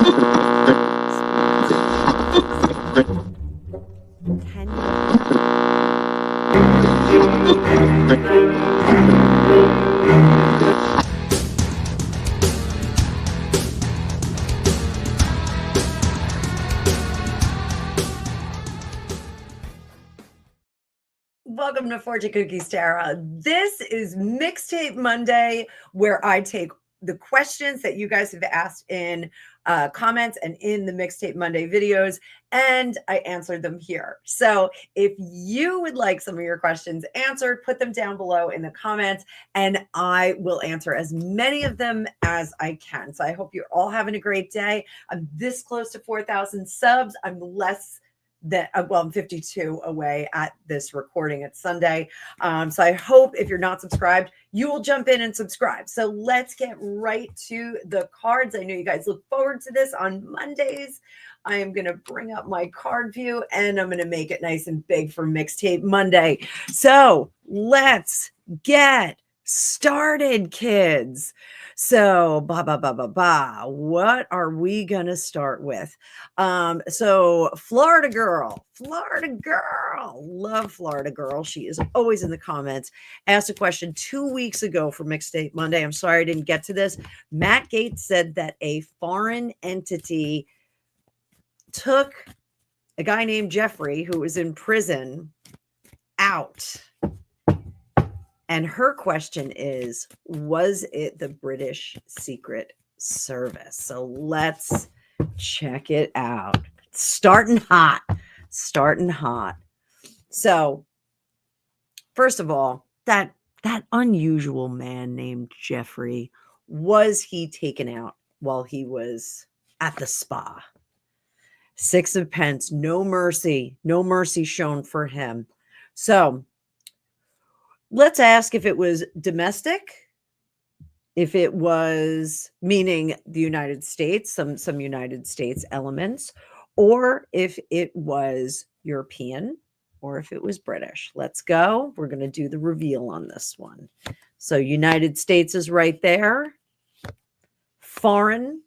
Welcome to Fortune Cookies Tarot. This is Mixtape Monday, where I take the questions that you guys have asked in comments and in the Mixtape Monday videos, and I answered them here. So if you would like some of your questions answered, put them down below in the comments, and I will answer as many of them as I can. So I hope you're all having a great day. I'm this close to 4,000 subs. I'm less that I'm 52 away at this recording. It's Sunday. So I hope if you're not subscribed, you will jump in and subscribe. So let's get right to the cards. I know you guys look forward to this on Mondays. I am going to bring up my card view and I'm going to make it nice and big for Mixtape Monday. So let's get started, kids. So what are we gonna start with? So Florida girl, love Florida girl. She is always in the comments. Asked a question 2 weeks ago for Mixtape Monday. I'm sorry I didn't get to this. Matt Gates said that a foreign entity took a guy named Jeffrey, who was in prison, out. And her question is, was it the British Secret Service? So let's check it out. Starting hot. So first of all, that unusual man named Jeffrey, was he taken out while he was at the spa? 6 of Pence, no mercy shown for him. So let's ask if it was domestic, if it was, meaning the United States, some United States elements, or if it was European, or if it was British. Let's go. We're going to do the reveal on this one. So United States is right there. Foreign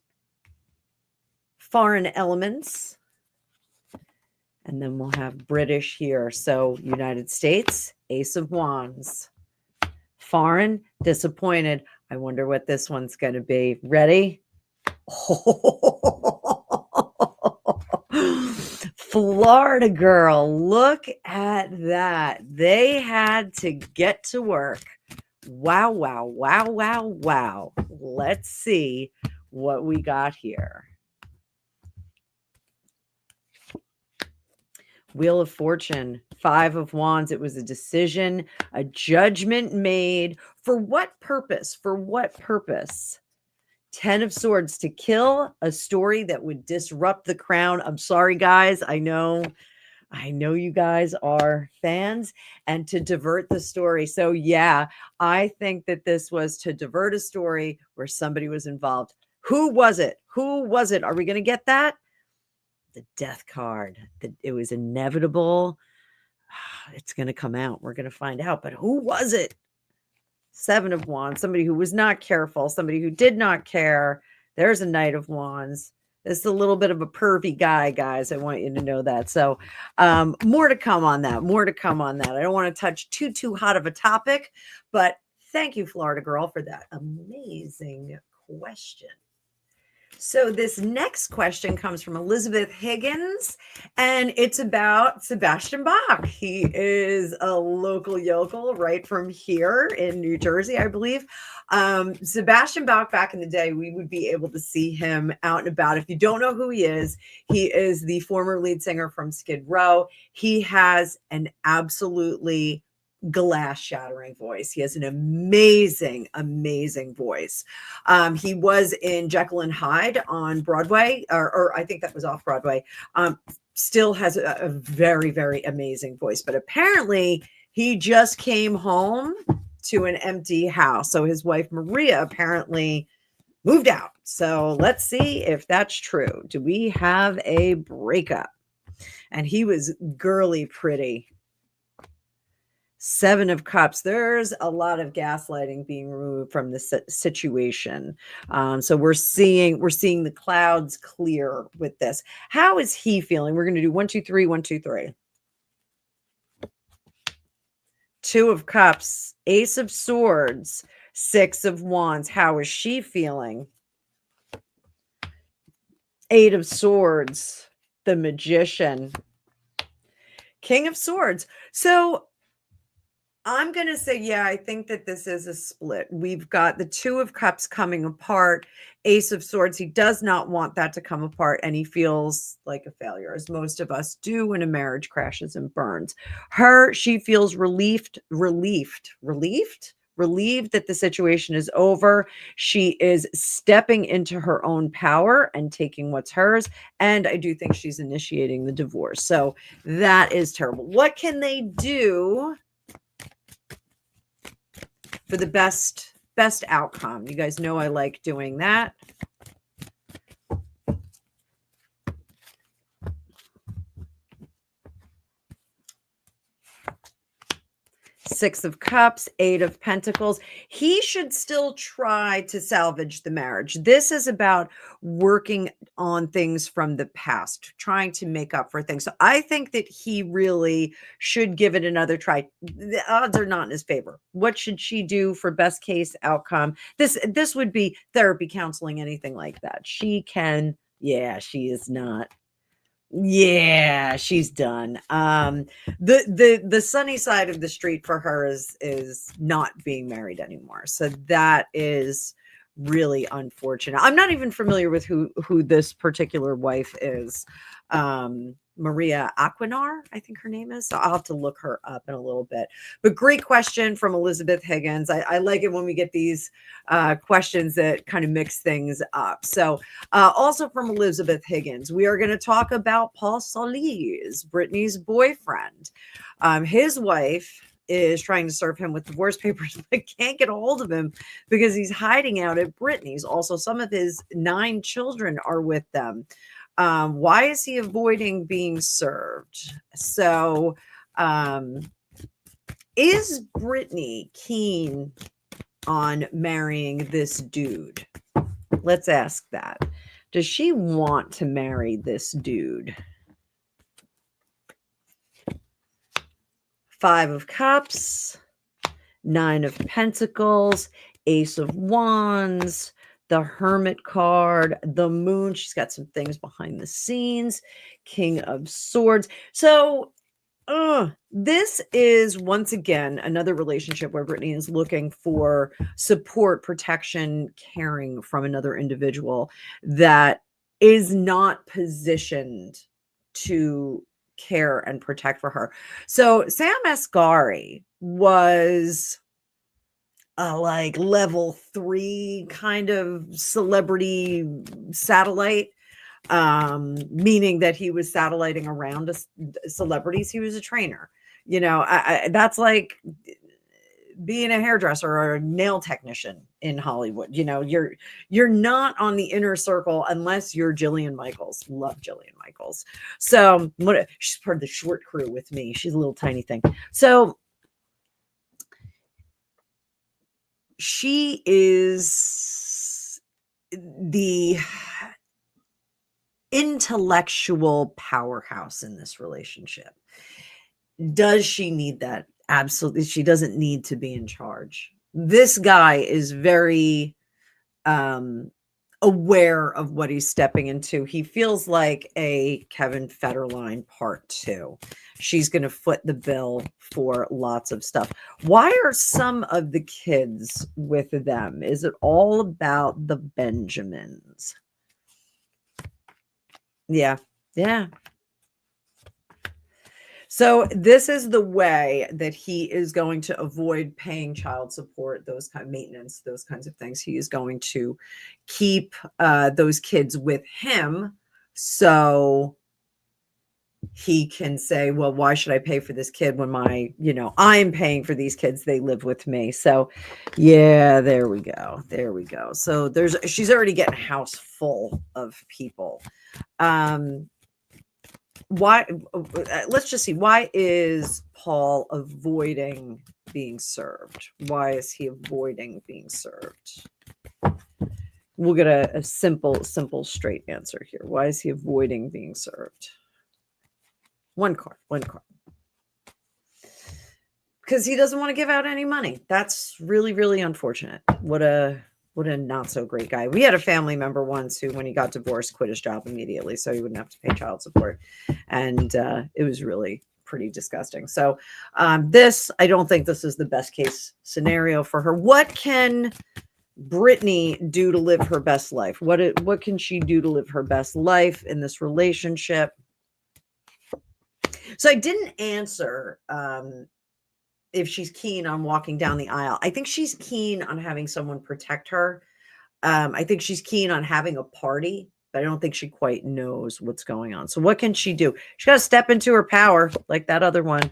elements. And then we'll have British here. So United States, Ace of Wands. Foreign, disappointed. I wonder what this one's going to be. Ready? Florida girl, look at that. They had to get to work. Wow. Let's see what we got here. Wheel of Fortune, 5 of Wands. It was a decision, a judgment made. For what purpose? 10 of Swords, to kill a story that would disrupt the crown. I'm sorry, guys. I know you guys are fans, and to divert the story. So yeah, I think that this was to divert a story where somebody was involved. Who was it? Are we going to get that? The Death card. It was inevitable. It's going to come out. We're going to find out. But who was it? 7 of Wands. Somebody who was not careful. Somebody who did not care. There's a Knight of Wands. This is a little bit of a pervy guy, guys. I want you to know that. So more to come on that. I don't want to touch too hot of a topic. But thank you, Florida girl, for that amazing question. So this next question comes from Elizabeth Higgins, and it's about Sebastian Bach. He is a local yokel right from here in New Jersey, I believe. Sebastian Bach, back in the day, we would be able to see him out and about. If you don't know who he is the former lead singer from Skid Row. He has an absolutely glass-shattering voice. He has an amazing voice. He was in Jekyll and Hyde on Broadway, or I think that was off Broadway. Still has a very, very amazing voice, but apparently he just came home to an empty house. So his wife Maria apparently moved out. So let's see if that's true. Do we have a breakup? And he was girly pretty. Seven of Cups. There's a lot of gaslighting being removed from the situation. So we're seeing the clouds clear with this. How is he feeling? We're going to do 1, 2, 3, 1, 2, 3. Two of Cups, Ace of Swords, Six of Wands. How is she feeling? Eight of Swords, the Magician, King of Swords. So I'm going to say, yeah, I think that this is a split. We've got the Two of Cups coming apart, Ace of Swords. He does not want that to come apart, and he feels like a failure, as most of us do when a marriage crashes and burns. She feels relieved that the situation is over. She is stepping into her own power and taking what's hers. And I do think she's initiating the divorce. So that is terrible. What can they do for the best outcome? You guys know I like doing that. Six of Cups, Eight of Pentacles. He should still try to salvage the marriage. This is about working on things from the past, trying to make up for things. So I think that he really should give it another try. The odds are not in his favor. What should she do for best case outcome? This would be therapy, counseling, anything like that. She can, yeah, she is not. Yeah, she's done. The sunny side of the street for her is not being married anymore. So that is really unfortunate. I'm not even familiar with who this particular wife is. Maria Aquinar, I think her name is. So I'll have to look her up in a little bit. But great question from Elizabeth Higgins. I like it when we get these questions that kind of mix things up. So also from Elizabeth Higgins, we are going to talk about Paul Solis, Britney's boyfriend. His wife is trying to serve him with divorce papers, but can't get a hold of him because he's hiding out at Britney's. Also, some of his 9 children are with them. Why is he avoiding being served? So, is Britney keen on marrying this dude? Let's ask that. Does she want to marry this dude? 5 of Cups, 9 of Pentacles, Ace of Wands, the Hermit card, the Moon. She's got some things behind the scenes, King of Swords. So this is once again another relationship where Britney is looking for support, protection, caring from another individual that is not positioned to care and protect for her. So Sam Asghari was like level 3 kind of celebrity satellite, meaning that he was satelliting around celebrities. He was a trainer. You know, that's like being a hairdresser or a nail technician in Hollywood. You know, you're not on the inner circle unless you're Jillian Michaels. Love Jillian Michaels. So she's part of the short crew with me. She's a little tiny thing. So she is the intellectual powerhouse in this relationship. Does she need that? Absolutely. She doesn't need to be in charge. This guy is very aware of what he's stepping into. He feels like a Kevin Federline part 2. She's going to foot the bill for lots of stuff. Why are some of the kids with them? Is it all about the Benjamins? Yeah. Yeah. So this is the way that he is going to avoid paying child support, those kind of maintenance, those kinds of things. He is going to keep those kids with him so he can say, well, why should I pay for this kid when I'm paying for these kids? They live with me. So yeah, there we go. There we go. So she's already getting a house full of people. Why? Let's just see. Why is Paul avoiding being served? Why is he avoiding being served? We'll get a simple, straight answer here. Why is he avoiding being served? One card. Because he doesn't want to give out any money. That's really, really unfortunate. What a not so great guy. We had a family member once who, when he got divorced, quit his job immediately so he wouldn't have to pay child support. And it was really pretty disgusting. So this, I don't think this is the best case scenario for her. What can Britney do to live her best life? What can she do to live her best life in this relationship? So I didn't answer if she's keen on walking down the aisle. I think she's keen on having someone protect her. I think she's keen on having a party, but I don't think she quite knows what's going on. So what can she do? She got to step into her power like that other one.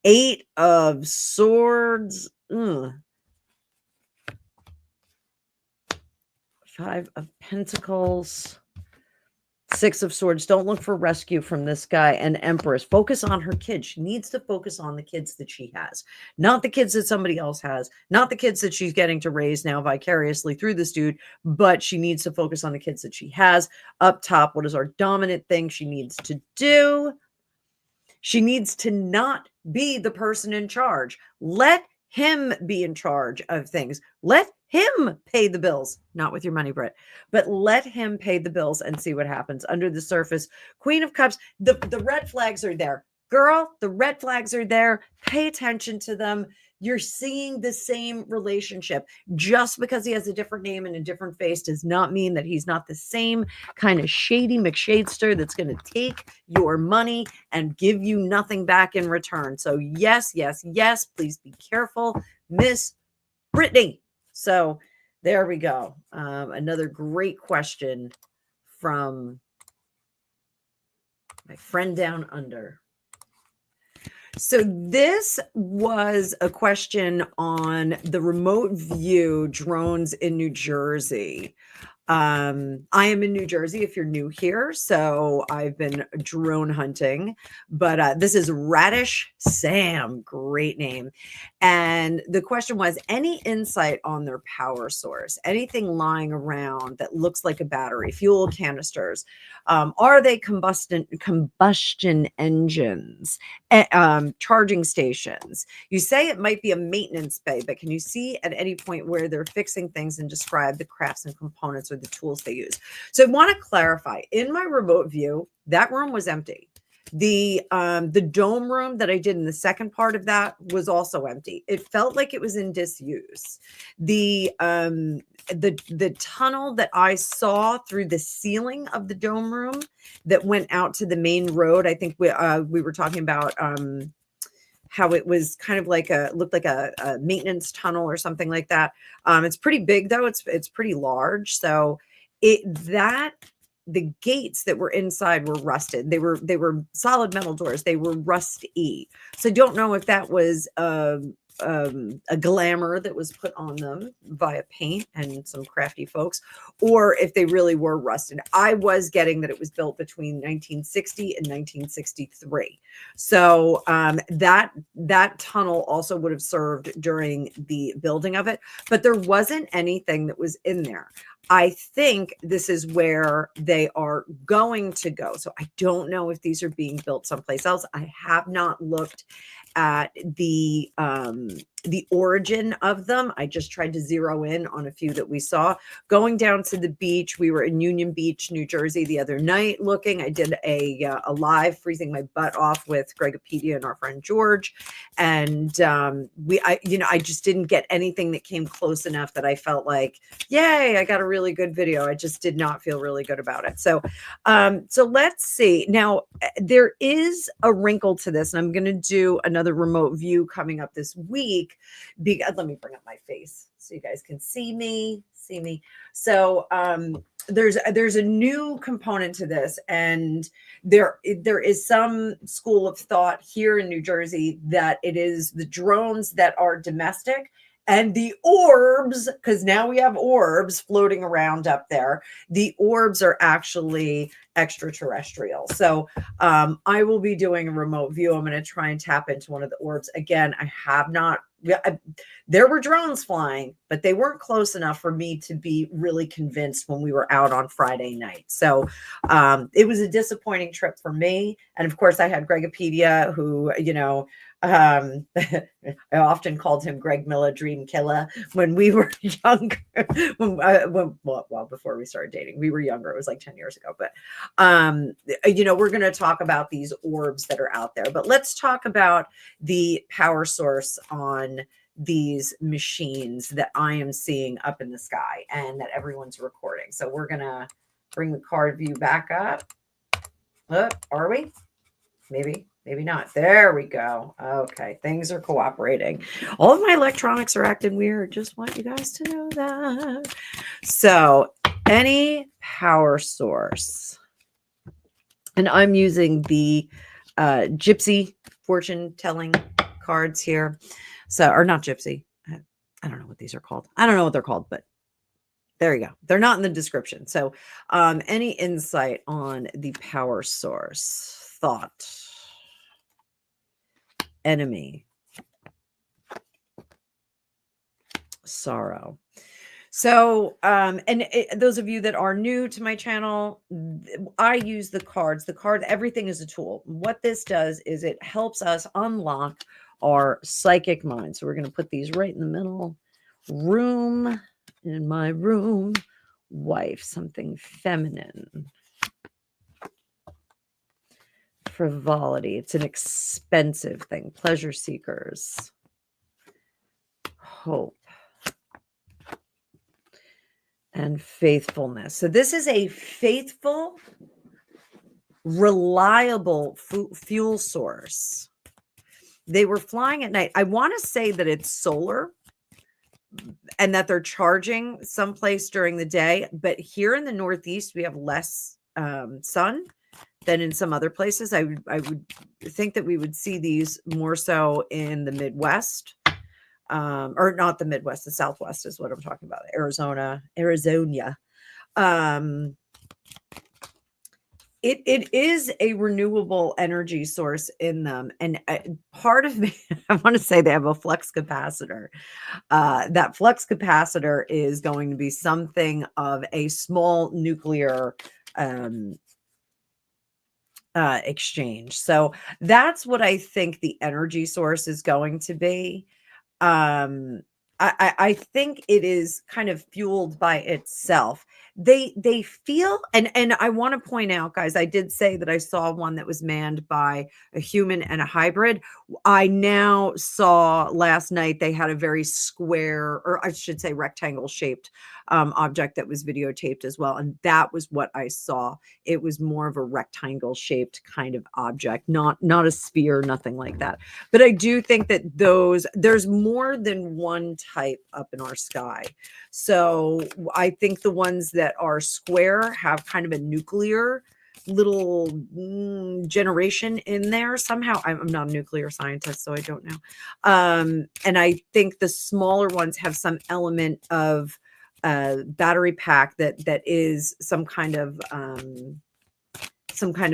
8 of Swords. 5 of Pentacles. 6 of Swords. Don't look for rescue from this guy. And Empress. Focus on her kids. She needs to focus on the kids that she has, not the kids that somebody else has, not the kids that she's getting to raise now vicariously through this dude, but she needs to focus on the kids that she has. Up top, what is our dominant thing she needs to do? She needs to not be the person in charge. Let him be in charge of things. Let him pay the bills, not with your money, Britt, but let him pay the bills and see what happens. Under the surface, Queen of Cups, the red flags are there. Girl, the red flags are there. Pay attention to them. You're seeing the same relationship. Just because he has a different name and a different face does not mean that he's not the same kind of shady McShadester that's going to take your money and give you nothing back in return. So yes, please be careful, Miss Britney. So there we go. Another great question from my friend down under. So this was a question on the remote view drones in New Jersey. I am in New Jersey if you're new here, so I've been drone hunting, but this is Radish Sam, great name. And the question was, any insight on their power source, anything lying around that looks like a battery, fuel canisters? Are they combustion engines, charging stations? You say it might be a maintenance bay, but can you see at any point where they're fixing things and describe the crafts and components or the tools they use? So I want to clarify, in my remote view, that room was empty. The dome room that I did in the second part of that was also empty. It felt like it was in disuse. The tunnel that I saw through the ceiling of the dome room that went out to the main road, I think we were talking about how it was kind of like looked like a maintenance tunnel or something like that. It's pretty big though. It's pretty large. So the gates that were inside were rusted. They were solid metal doors. They were rusty. So I don't know if that was a glamour that was put on them via paint and some crafty folks, or if they really were rusted. I was getting that it was built between 1960 and 1963. So that tunnel also would have served during the building of it, but there wasn't anything that was in there. I think this is where they are going to go. So I don't know if these are being built someplace else. I have not looked at the origin of them. I just tried to zero in on a few that we saw. Going down to the beach, we were in Union Beach, New Jersey the other night looking. I did a live freezing my butt off with Gregopedia and our friend George. And I just didn't get anything that came close enough that I felt like, yay, I got a really good video. I just did not feel really good about it. So let's see. Now, there is a wrinkle to this, and I'm going to do another remote view coming up this week. Let me bring up my face so you guys can see me. So there's a new component to this, and there is some school of thought here in New Jersey that it is the drones that are domestic And the orbs, because now we have orbs floating around up there. The orbs are actually extraterrestrial. So I will be doing a remote view. I'm going to try and tap into one of the orbs. Again, I have not. There were drones flying, but they weren't close enough for me to be really convinced when we were out on Friday night. So it was a disappointing trip for me. And of course, I had Gregopedia, who, I often called him Greg Miller Dream Killer when we were younger. Well, before we started dating, we were younger. It was like 10 years ago. But we're going to talk about these orbs that are out there. But let's talk about the power source on these machines that I am seeing up in the sky and that everyone's recording. So we're going to bring the card view back up. Are we? Maybe not. There we go. Okay, things are cooperating. All of my electronics are acting weird. Just want you guys to know that. So any power source, and I'm using the Gypsy fortune telling cards here. So, or not Gypsy. I don't know what these are called. I don't know what they're called, but there you go. They're not in the description. So any insight on the power source, thought, enemy, sorrow. So, those of you that are new to my channel, I use the cards. Everything is a tool. What this does is it helps us unlock our psychic mind. So we're going to put these right in the middle. Room, in my room, wife, something feminine. Frivolity. It's an expensive thing. Pleasure seekers. Hope. And faithfulness. So this is a faithful, reliable fuel source. They were flying at night. I want to say that it's solar and that they're charging someplace during the day. But here in the Northeast, we have less sun than in some other places. I would think that we would see these more so in the Midwest. Or not the Midwest, the Southwest is what I'm talking about. Arizona. It is a renewable energy source in them. And part of me, I want to say they have a flux capacitor. That flux capacitor is going to be something of a small nuclear exchange. So that's what I think the energy source is going to be. I think it is kind of fueled by itself. They feel, and I want to point out, guys, I did say that I saw one that was manned by a human and a hybrid. I now saw last night they had a very square, or I should say rectangle shaped object that was videotaped as well. And that was what I saw. It was more of a rectangle shaped kind of object, not a sphere, nothing like that. But I do think that there's more than one type up in our sky. So I think the ones that are square have kind of a nuclear little generation in there somehow. I'm not a nuclear scientist, so I don't know. And I think the smaller ones have some element of battery pack that is some kind of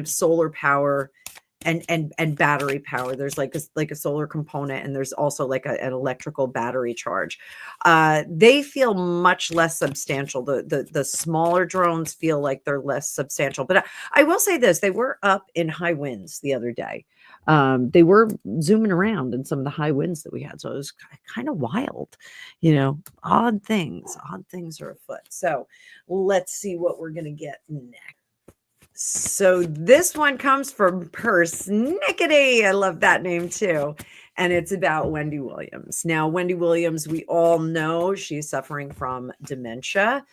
solar power and battery power. There's like a solar component, and there's also like an electrical battery charge. They feel much less substantial. The smaller drones feel like they're less substantial. But I will say this: they were up in high winds the other day. They were zooming around in some of the high winds that we had, so it was kind of wild. Odd things are afoot. So let's see what we're gonna get next. So this one comes from Persnickety. I love that name too. And it's about Wendy Williams. Now, Wendy Williams, we all know she's suffering from dementia.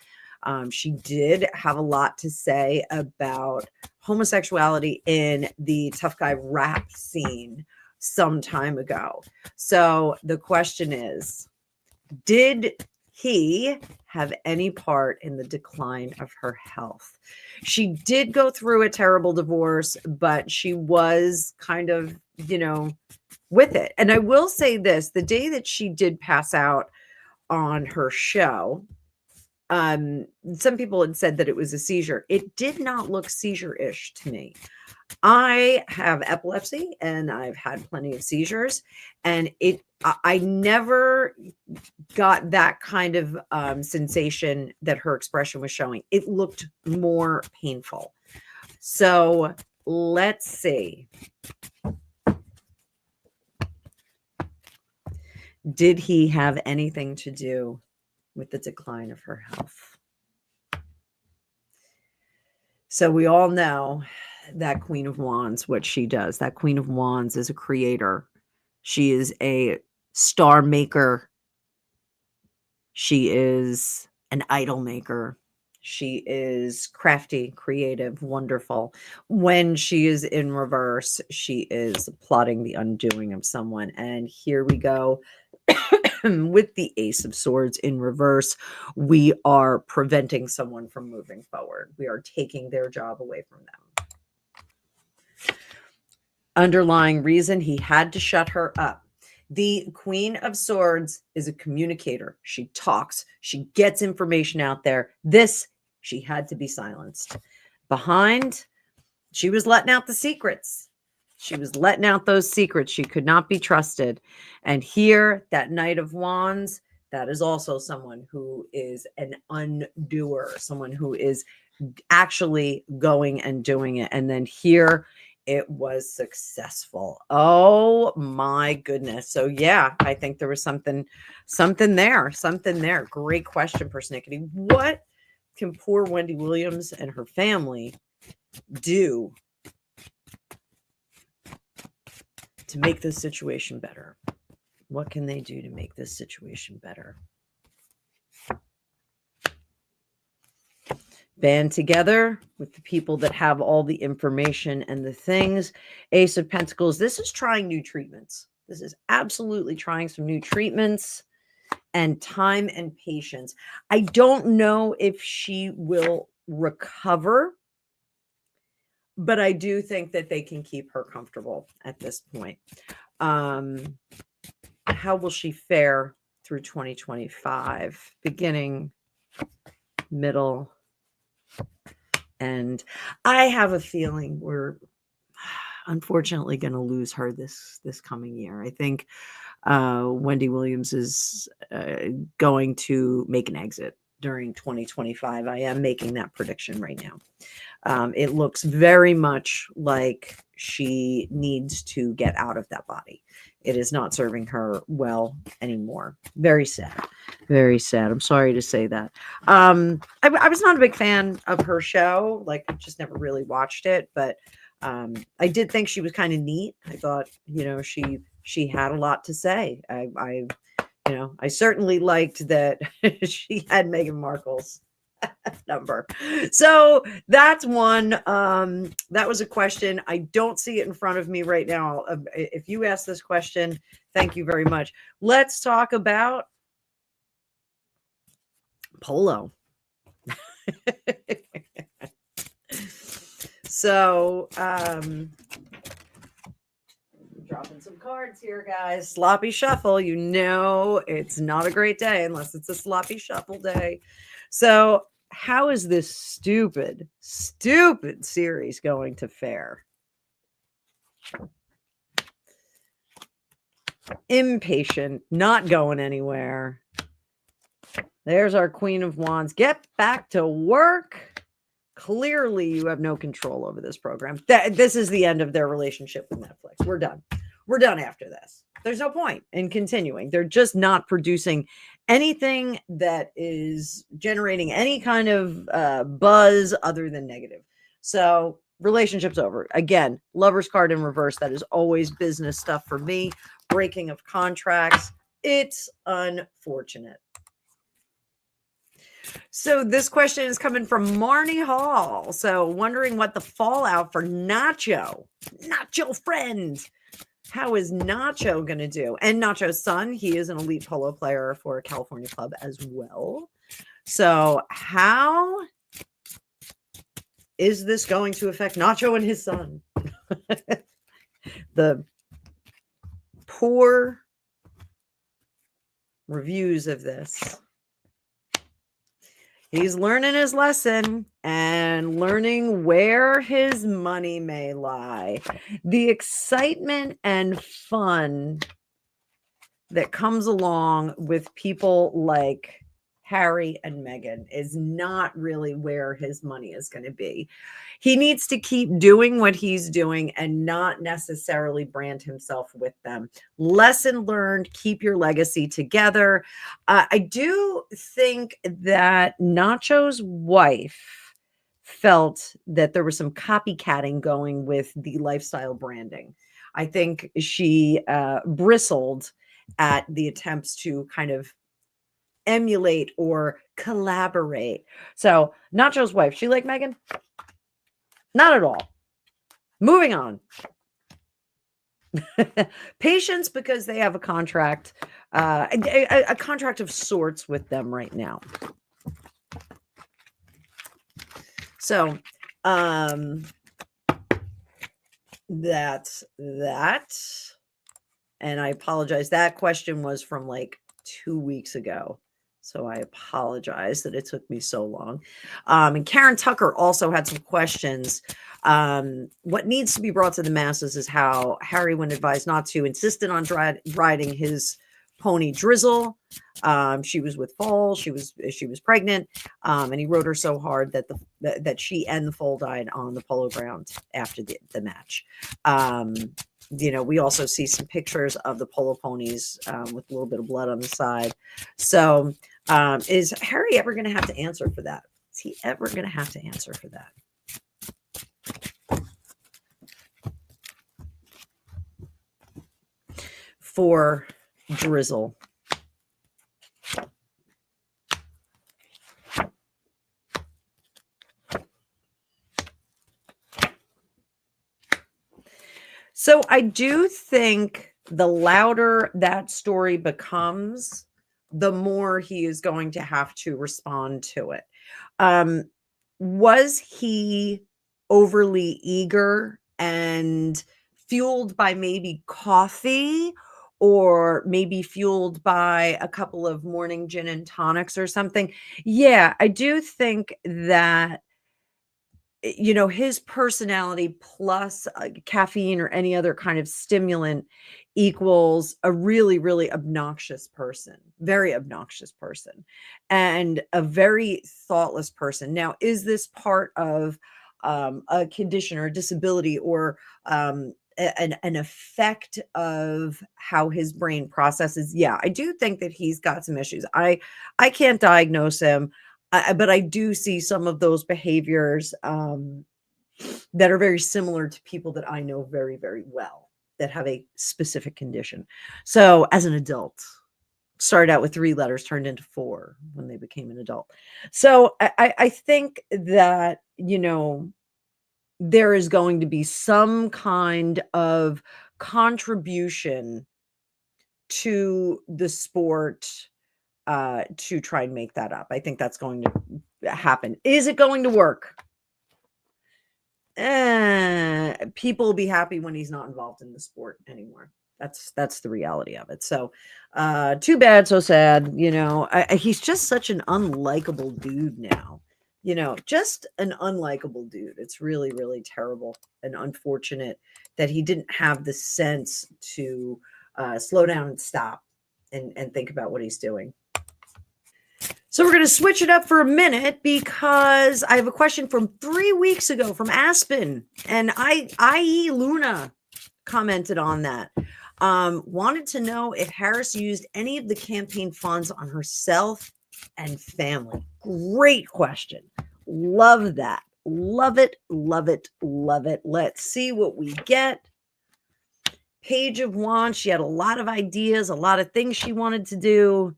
She did have a lot to say about homosexuality in the tough guy rap scene some time ago. So the question is, did he have any part in the decline of her health? She did go through a terrible divorce, but she was kind of, with it. And I will say this, the day that she did pass out, on her show, some people had said that it was a seizure. It did not look seizure-ish to me. I have epilepsy and I've had plenty of seizures, and I never got that kind of sensation that her expression was showing. It looked more painful. So let's see. Did he have anything to do with the decline of her health? So we all know that Queen of Wands, what she does. That Queen of Wands is a creator. She is a star maker. She is an idol maker. She is crafty, creative, wonderful. When she is in reverse, she is plotting the undoing of someone. And here we go. With the Ace of Swords in reverse, we are preventing someone from moving forward. We are taking their job away from them. Underlying reason, he had to shut her up. The Queen of Swords is a communicator. She talks. She gets information out there. This, she had to be silenced. Behind, she was letting out the secrets. She was letting out those secrets. She could not be trusted. And here, that Knight of Wands, that is also someone who is an undoer, someone who is actually going and doing it. And then here, it was successful. Oh my goodness. So yeah, I think there was something there. Great question, Persnickety. What can poor Wendy Williams and her family do to make this situation better? What can they do to make this situation better? Band together with the people that have all the information and the things. Ace of Pentacles. This is trying new treatments. This is absolutely trying some new treatments and time and patience. I don't know if she will recover, but I do think that they can keep her comfortable at this point. How will she fare through 2025? Beginning, middle, and I have a feeling we're unfortunately going to lose her this coming year. I think Wendy Williams is going to make an exit during 2025. I am making that prediction right now. It looks very much like she needs to get out of that body. It is not serving her well anymore. Very sad. Very sad. I'm sorry to say that. I was not a big fan of her show. Like, I just never really watched it, but I did think she was kind of neat. I thought, she had a lot to say. I certainly liked that she had Meghan Markle's number. So that's one. That was a question. I don't see it in front of me right now. If you ask this question, thank you very much. Let's talk about polo. So, dropping some cards here, guys. Sloppy shuffle. It's not a great day unless it's a sloppy shuffle day. So how is this stupid series going to fare? Impatient, not going anywhere. There's our Queen of Wands. Get back to work. Clearly, you have no control over this program. This is the end of their relationship with Netflix. We're done. We're done after this. There's no point in continuing. They're just not producing anything that is generating any kind of buzz other than negative. So relationship's over. Again, Lover's card in reverse. That is always business stuff for me. Breaking of contracts. It's unfortunate. So this question is coming from Marnie Hall. So wondering what the fallout for Nacho friend. How is Nacho going to do? And Nacho's son, he is an elite polo player for a California club as well. So how is this going to affect Nacho and his son? The poor reviews of this. He's learning his lesson and learning where his money may lie. The excitement and fun that comes along with people like Harry and Meghan is not really where his money is going to be. He needs to keep doing what he's doing and not necessarily brand himself with them. Lesson learned, keep your legacy together. I do think that Nacho's wife felt that there was some copycatting going with the lifestyle branding. I think she bristled at the attempts to kind of emulate or collaborate. So Nacho's wife, she like Meghan? Not at all. Moving on. Patience, because they have a contract, a contract of sorts with them right now. So that's that. And I apologize. That question was from like 2 weeks ago. So I apologize that it took me so long. And Karen Tucker also had some questions. What needs to be brought to the masses is how Harry, when advised not to, insisted on riding his pony Drizzle. She was with foal. She was pregnant, and he rode her so hard that that she and the foal died on the polo ground after the match. We also see some pictures of the polo ponies with a little bit of blood on the side. So is Harry ever going to have to answer for that? Is he ever going to have to answer for that? For Drizzle. So I do think the louder that story becomes, the more he is going to have to respond to it. Was he overly eager and fueled by maybe coffee, or maybe fueled by a couple of morning gin and tonics or something? Yeah, I do think that his personality plus caffeine or any other kind of stimulant equals a really, really obnoxious person, very obnoxious person, and a very thoughtless person. Now, is this part of a condition or a disability, or an effect of how his brain processes? Yeah, I do think that he's got some issues. I can't diagnose him. But I do see some of those behaviors that are very similar to people that I know very, very well that have a specific condition. So as an adult, started out with 3 letters, turned into 4 when they became an adult. So I think that, there is going to be some kind of contribution to the sport to try and make that up. I think that's going to happen. Is it going to work? People will be happy when he's not involved in the sport anymore. That's the reality of it. So too bad, so sad. He's just such an unlikable dude now. Just an unlikable dude. It's really, really terrible and unfortunate that he didn't have the sense to slow down and stop and think about what he's doing. So we're going to switch it up for a minute because I have a question from 3 weeks ago from Aspen, and I.e. Luna commented on that. Wanted to know if Harris used any of the campaign funds on herself and family. Great question. Love that. Love it, love it, love it. Let's see what we get. Page of Wands. She had a lot of ideas, a lot of things she wanted to do.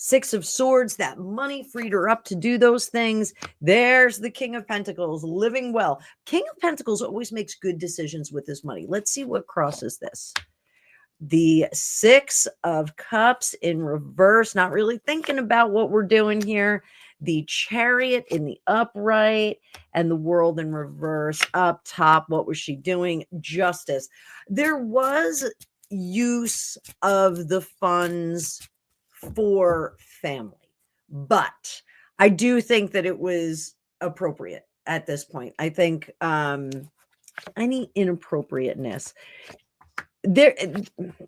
6 of Swords, that money freed her up to do those things. There's the King of Pentacles, living well. King of Pentacles always makes good decisions with his money. Let's see what crosses this. The 6 of Cups in reverse, not really thinking about what we're doing here. The Chariot in the upright and the World in reverse. Up top, what was she doing? Justice. There was use of the funds for family. But I do think that it was appropriate at this point. I think any inappropriateness there.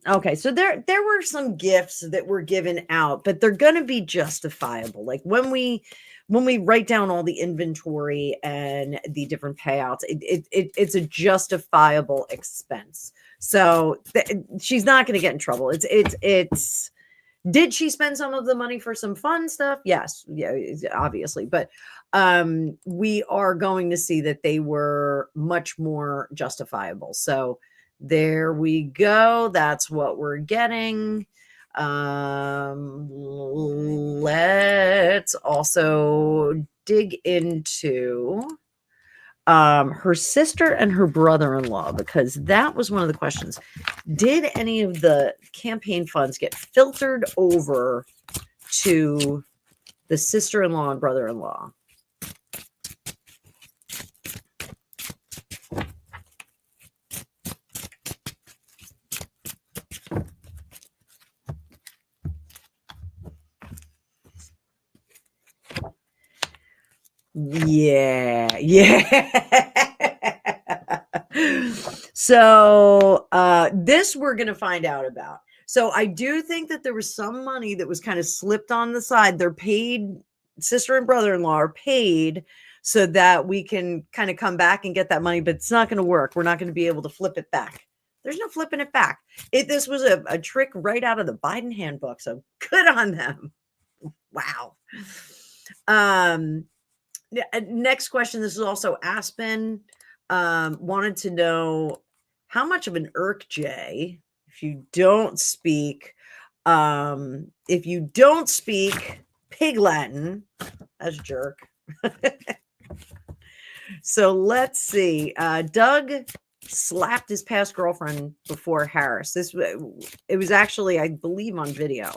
Okay, so there were some gifts that were given out, but they're going to be justifiable. Like when we write down all the inventory and the different payouts, it's a justifiable expense. So she's not going to get in trouble. It's did she spend some of the money for some fun stuff? Yes, yeah, obviously, but we are going to see that they were much more justifiable. So there we go. That's what we're getting. Let's also dig into her sister and her brother-in-law, because that was one of the questions. Did any of the campaign funds get filtered over to the sister-in-law and brother-in-law? Yeah. So this we're going to find out about. So I do think that there was some money that was kind of slipped on the side. They're paid, sister and brother-in-law are paid so that we can kind of come back and get that money, but it's not going to work. We're not going to be able to flip it back. There's no flipping it back. This was a trick right out of the Biden handbook. So good on them. Wow. Next question. This is also Aspen. Wanted to know how much of an irk, Jay, if you don't speak Pig Latin, as a jerk. So let's see. Doug slapped his past girlfriend before Harris. It was actually, I believe, on video.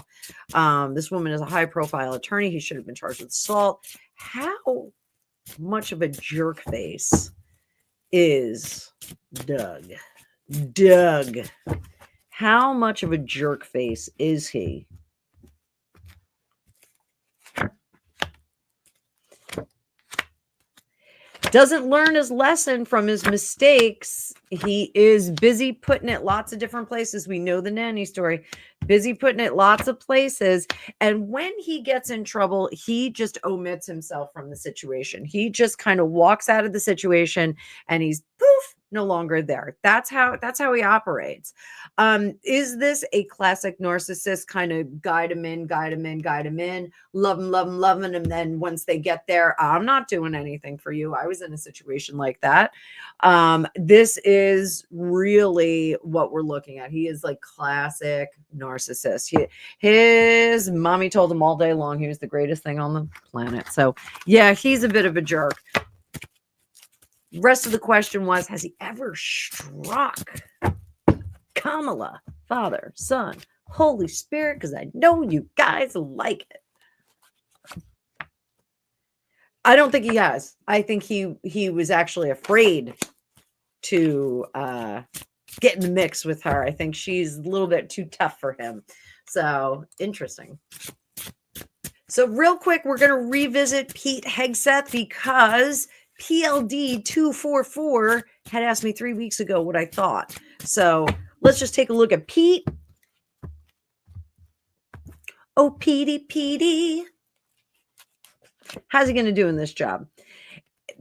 This woman is a high profile attorney. He should have been charged with assault. How much of a jerk face is Doug? How much of a jerk face is he? Doesn't learn his lesson from his mistakes. He is busy putting it lots of different places. We know the nanny story. Busy putting it lots of places. And when he gets in trouble, he just omits himself from the situation. He just kind of walks out of the situation and he's poof, no longer there. That's how he operates. Is this a classic narcissist kind of guide him in, love him, and then once they get there, I'm not doing anything for you. I was in a situation like that. This is really what we're looking at. He is like classic narcissist. His mommy told him all day long he was the greatest thing on the planet. So yeah, he's a bit of a jerk. Rest of the question was, has he ever struck Kamala, Father, Son, Holy Spirit? Because I know you guys like it. I don't think he has. I think he was actually afraid to get in the mix with her. I think she's a little bit too tough for him. So interesting. So real quick, we're going to revisit Pete Hegseth, because PLD 244 had asked me 3 weeks ago what I thought. So let's just take a look at Pete. Oh, Petey. How's he going to do in this job?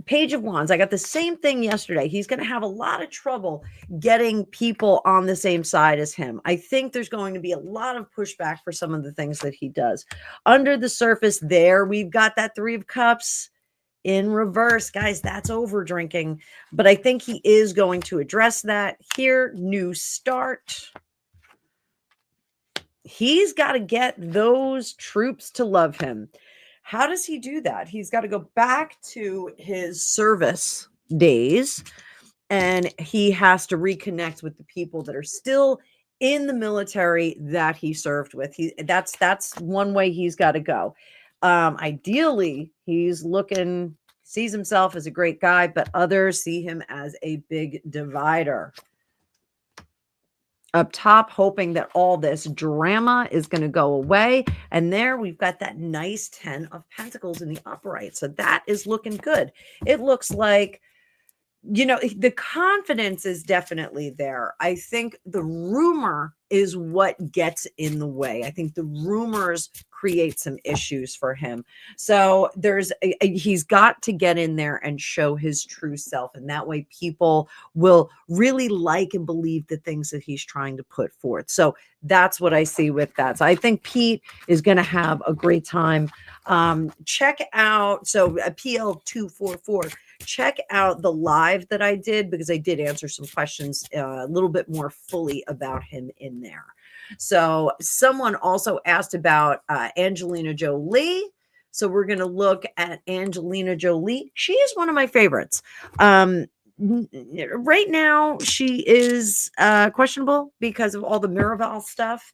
Page of Wands. I got the same thing yesterday. He's going to have a lot of trouble getting people on the same side as him. I think there's going to be a lot of pushback for some of the things that he does. Under the surface there, we've got that 3 of Cups in reverse. Guys, that's over drinking. But I think he is going to address that here. New start. He's got to get those troops to love him. How does he do that? He's got to go back to his service days, and he has to reconnect with the people that are still in the military that he served with. That's one way he's got to go. Ideally, sees himself as a great guy, but others see him as a big divider. up top, hoping that all this drama is going to go away. And there we've got that nice 10 of Pentacles in the upright. So that is looking good. It looks like, you know, the confidence is definitely there. I think the rumor is what gets in the way. I think the rumors create some issues for him. So he's got to get in there and show his true self. And that way people will really like and believe the things that he's trying to put forth. So that's what I see with that. So I think Pete is going to have a great time. Check out, so PL244, check out the live that I did, because I did answer some questions a little bit more fully about him in there. So someone also asked about Angelina Jolie. So we're going to look at Angelina Jolie. She is one of my favorites. Right now, she is questionable because of all the Miraval stuff.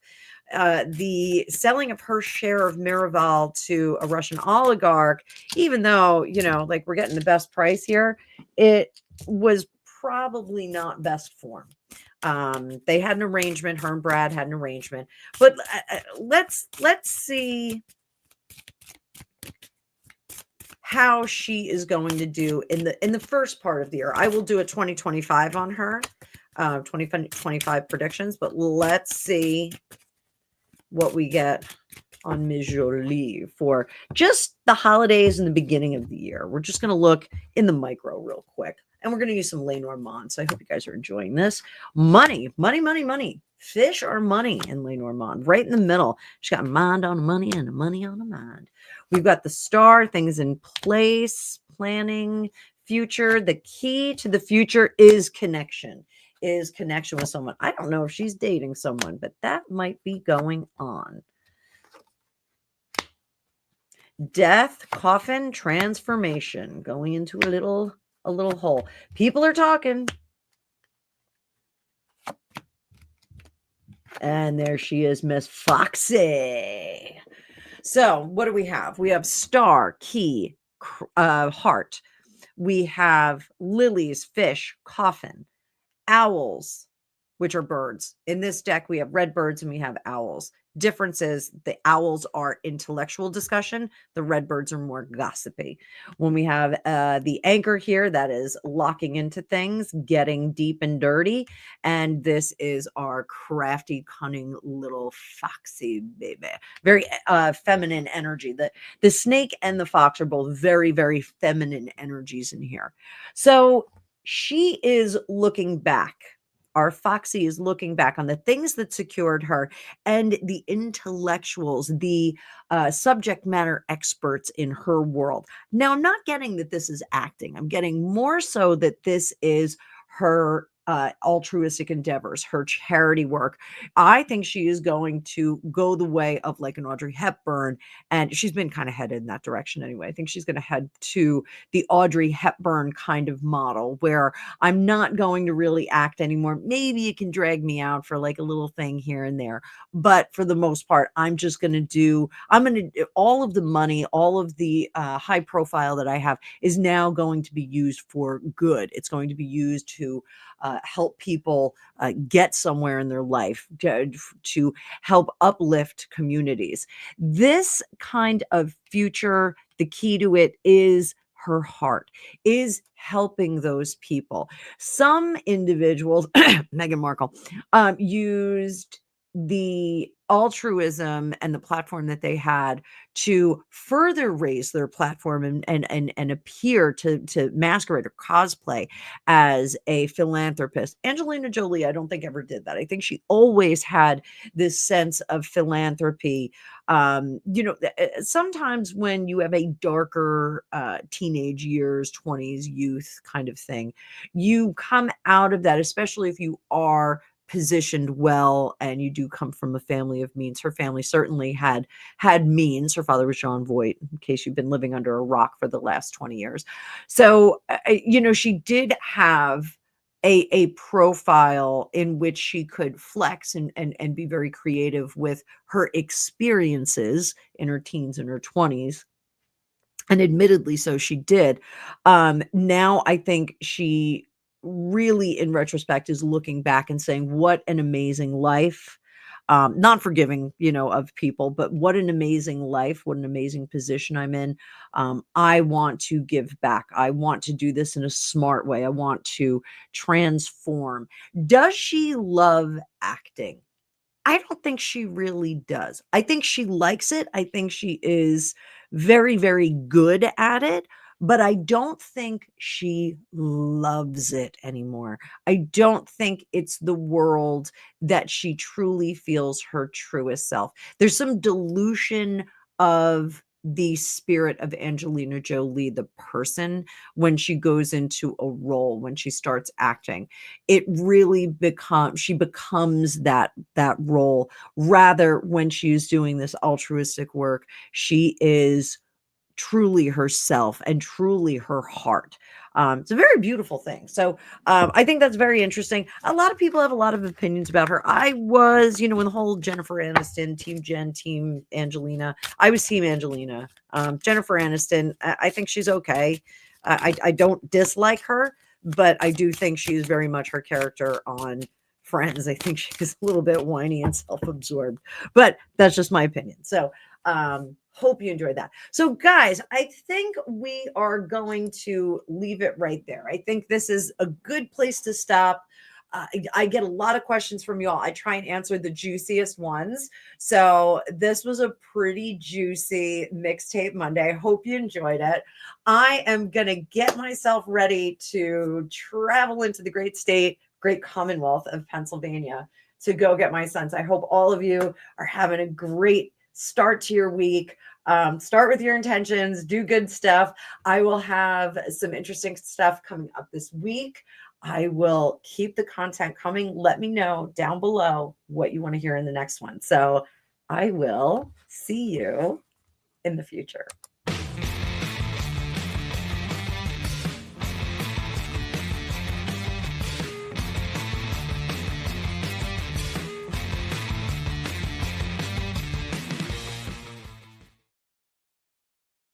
The selling of her share of Miraval to a Russian oligarch, even though, you know, like we're getting the best price here, it was probably not best form. They had an arrangement. Her and Brad had an arrangement, but let's see how she is going to do in the first part of the year. I will do a 2025 on her, 2025 predictions, but let's see what we get on Ms. Jolie for just the holidays and the beginning of the year. We're just going to look in the micro real quick, and we're going to use some Lenormand. So I hope you guys are enjoying this. Money, money, money, money. Fish or money in Lenormand, right in the middle. She's got a mind on money and a money on a mind. We've got the star, things in place, planning, future. The key to the future is connection with someone. I don't know if she's dating someone, but that might be going on. Death, coffin, transformation, going into a little hole. People are talking. And there she is, Miss Foxy. So what do we have? We have star, key, heart. We have lilies, fish, coffin, owls, which are birds. In this deck, we have red birds and we have owls. Difference is the owls are intellectual discussion. The red birds are more gossipy. When we have the anchor here, that is locking into things, getting deep and dirty. And this is our crafty, cunning little foxy baby. Very feminine energy. The snake and the fox are both very, very feminine energies in here. So she is looking back. Our Foxy is looking back on the things that secured her and the intellectuals, the subject matter experts in her world. Now, I'm not getting that this is acting. I'm getting more so that this is her altruistic endeavors, her charity work. I think she is going to go the way of like an Audrey Hepburn, and she's been kind of headed in that direction anyway. I think she's going to head to the Audrey Hepburn kind of model where I'm not going to really act anymore. Maybe you can drag me out for like a little thing here and there, but for the most part, I'm going to do all of the money, all of the high profile that I have is now going to be used for good. It's going to be used to help people get somewhere in their life, to help uplift communities. This kind of future, the key to it is her heart, is helping those people. Some individuals, Meghan Markle, used the altruism and the platform that they had to further raise their platform and appear to masquerade or cosplay as a philanthropist. Angelina Jolie, I don't think ever did that. I think she always had this sense of philanthropy. Sometimes when you have a darker teenage years, 20s, youth kind of thing, you come out of that, especially if you are positioned well and you do come from a family of means. Her family certainly had means. Her father was John Voight, in case you've been living under a rock for the last 20 years. So, she did have a profile in which she could flex and be very creative with her experiences in her teens and her 20s. And admittedly, so she did. Now I think she really in retrospect is looking back and saying, what an amazing life. Not forgiving, of people, but what an amazing life, what an amazing position I'm in. I want to give back. I want to do this in a smart way. I want to transform. Does she love acting? I don't think she really does. I think she likes it. I think she is very, very good at it, but I don't think she loves it anymore. I don't think it's the world that she truly feels her truest self. There's some dilution of the spirit of Angelina Jolie, the person, when she goes into a role, when she starts acting. It really she becomes that role. Rather, when she's doing this altruistic work, she is truly herself and truly her heart. It's a very beautiful thing. So I think that's very interesting. A lot of people have a lot of opinions about her. I was, when the whole Jennifer Aniston, Team Jen, Team Angelina, I was Team Angelina. Jennifer Aniston, I think she's okay. I don't dislike her, but I do think she is very much her character on Friends. I think she's a little bit whiny and self-absorbed, but that's just my opinion. So hope you enjoyed that. So guys, I think we are going to leave it right there. I think this is a good place to stop. I get a lot of questions from y'all. I try and answer the juiciest ones. So this was a pretty juicy mixtape Monday. I hope you enjoyed it. I am going to get myself ready to travel into the great Commonwealth of Pennsylvania to go get my sons. I hope all of you are having a great start to your week. Start with your intentions, do good stuff. I will have some interesting stuff coming up this week. I will keep the content coming. Let me know down below what you want to hear in the next one. So I will see you in the future.